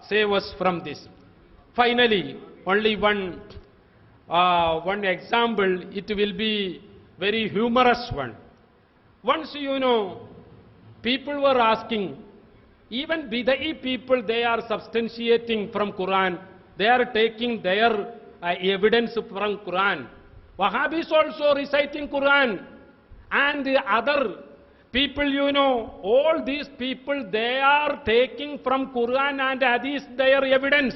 save us from this. Finally, only one example, it will be very humorous one. Once, people were asking, even Bidai people, they are substantiating from Qur'an. They are taking their evidence from Qur'an. Wahhabis also reciting Qur'an. And the other people, all these people, they are taking from Qur'an and Hadith their evidence.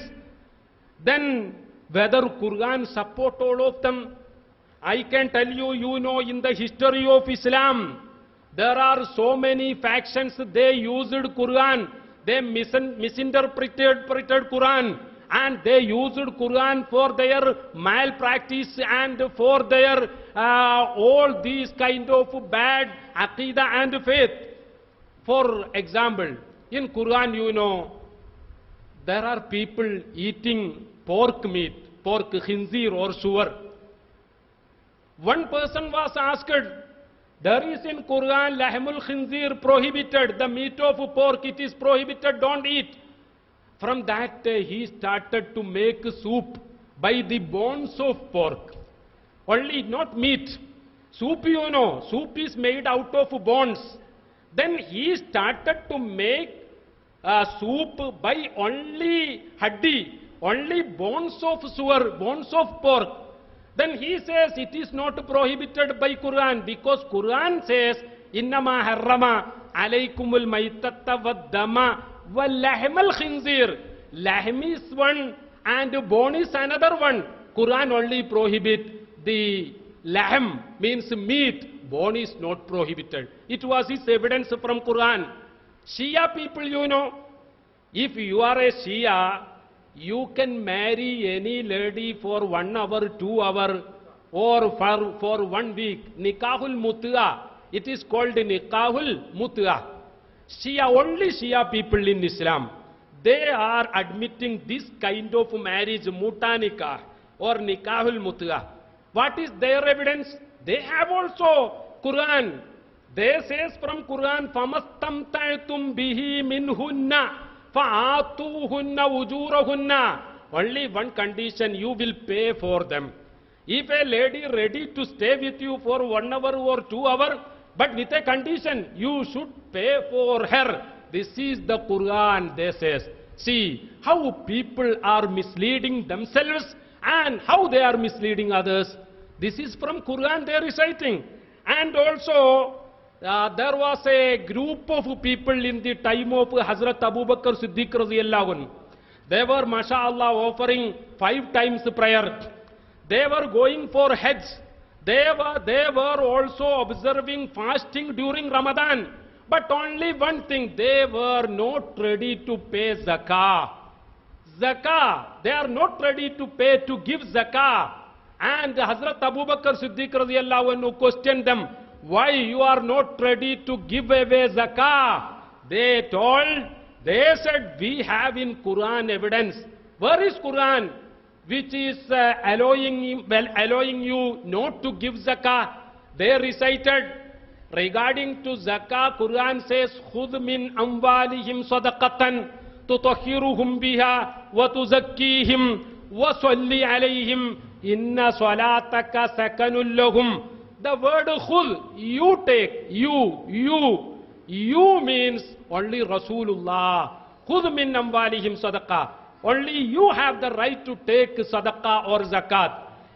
Then, whether Qur'an support all of them, I can tell you, in the history of Islam, there are so many factions, they used Qur'an, they misinterpreted Qur'an, and they used Qur'an for their malpractice and for their all these kind of bad aqidah and faith. For example, in Qur'an, there are people eating pork meat, pork khinzir or suwar. One person was asked, there is in Qur'an lahmul khinzir prohibited, the meat of pork, it is prohibited, don't eat. From that he started to make soup by the bones of pork. Only not meat. Soup, soup is made out of bones. Then he started to make soup by only haddi, only bones of suwar, bones of pork. Then he says it is not prohibited by Qur'an, because Qur'an says, Innama harrama alaykumul maytata waddama wal lahmal khinzir. Lahm is one and bone is another one. Qur'an only prohibit the lahm, means meat. Bone is not prohibited. It was his evidence from Qur'an. Shia people, if you are a Shia, you can marry any lady for 1 hour, 2 hours, or for 1 week. Nikahul mut'a. It is called Nikahul mut'a. Shia, only Shia people in Islam, they are admitting this kind of marriage, muta nikah or Nikahul mut'a. What is their evidence? They have also Quran. They says from Quran, فَمَسْتَمْتَعْتُمْ بِهِ مِنْهُنَّ فَآتُوهُنَّ وُجُورَهُنَّ. Only one condition, you will pay for them. If a lady ready to stay with you for 1 hour or 2 hours, but with a condition, you should pay for her. This is the Quran, they says. See how people are misleading themselves and how they are misleading others. This is from Quran they are reciting. And also, there was a group of people in the time of Hazrat Abu Bakr Siddiq radiyallahu anhu. They were, mashallah, offering 5 times prayer. They were going for Hajj. They were also observing fasting during Ramadan. But only one thing, they were not ready to pay zakah. Zakah, they are not ready to pay, to give zakah. And Hazrat Abu Bakr Siddiq radiyallahu anhu questioned them, why you are not ready to give away zakah? They said, we have in Quran evidence. Where is Quran? Which is allowing you not to give zakah. They recited, regarding to zakah, Quran says, خُذْ مِنْ أَمْوَالِهِمْ صَدَقَةً تُطَهِّرُهُمْ بِهَا وَتُزَكِّيهِمْ وَصَلِّ عَلَيْهِمْ إِنَّ صَلَاتَكَ سَكَنٌ لَهُمْ. The word khud, you take, you means only Rasulullah. Khud min amwalihim sadaqah. Only you have the right to take sadaqah or zakat.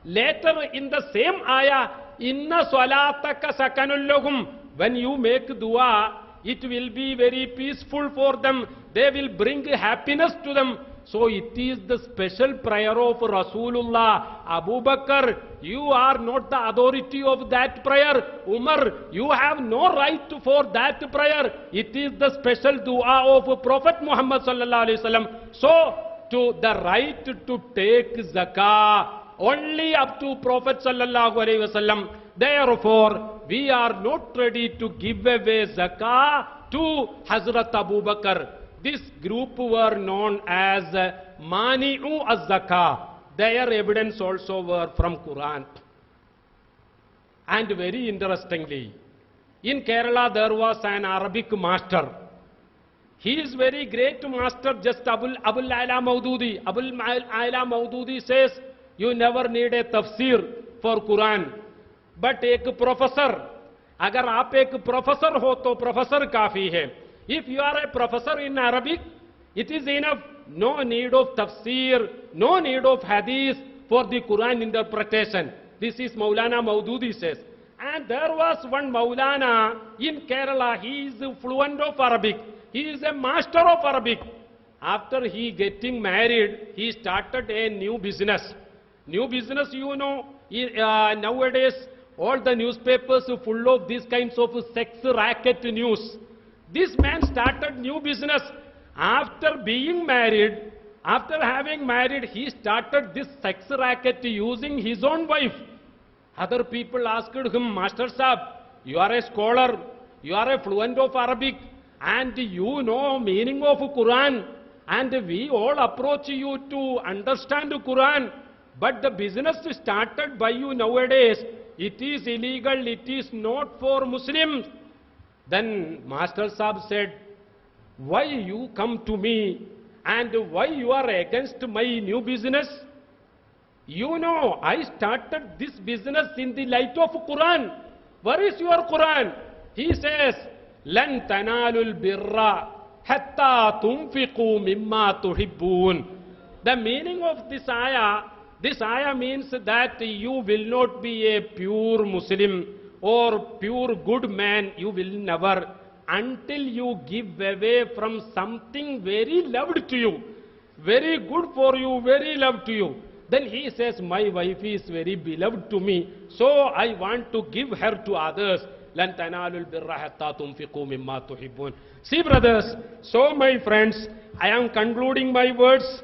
Later in the same ayah, inna salataka sakanul lahum. When you make dua, it will be very peaceful for them. They will bring happiness to them. So it is the special prayer of Rasulullah. Abu Bakr, you are not the authority of that prayer. Umar, you have no right for that prayer. It is the special dua of Prophet Muhammad sallallahu alaihi wasallam. So, to the right to take zakah only up to Prophet sallallahu alaihi wasallam. Therefore, we are not ready to give away zakah to Hazrat Abu Bakr. This group were known as Mani'u az-Zakah. Their evidence also were from Quran. And very interestingly, in Kerala there was an Arabic master. He is very great master, just Abul Ala Maududi. Abul Ala Maududi says, you never need a tafsir for Quran. But एक professor, अगर आप एक professor हो तो professor काफी है. If you are a professor in Arabic, it is enough. No need of tafsir, no need of hadith for the Quran interpretation. This is Maulana Maududi says. And there was one Maulana in Kerala, he is fluent of Arabic. He is a master of Arabic. After he getting married, he started a new business. New business, you know, nowadays all the newspapers are full of these kinds of sex racket news. This man started new business. After being married, after having married, he started this sex racket using his own wife. Other people asked him, Master Sahib, you are a scholar, you are a fluent of Arabic, and you know meaning of Quran, and we all approach you to understand Quran, but the business started by you nowadays, it is illegal, it is not for Muslims. Then Master Sahib said, why you come to me and why you are against my new business? You know, I started this business in the light of Quran. Where is your Quran? He says, لَن تَنَالُوا الْبِرَّ حَتَّى تُنْفِقُوا مِمَّا تُحِبُّونَ. The meaning of this ayah means that you will not be a pure Muslim or pure good man, you will never, until you give away from something very loved to you, very good for you, very loved to you. Then he says, my wife is very beloved to me, so I want to give her to others. لَن تَنَالُوا الْبِرَّ حَتَّى تُنْفِقُوا مِمَّا تُحِبُّونَ. See brothers, so my friends, I am concluding my words.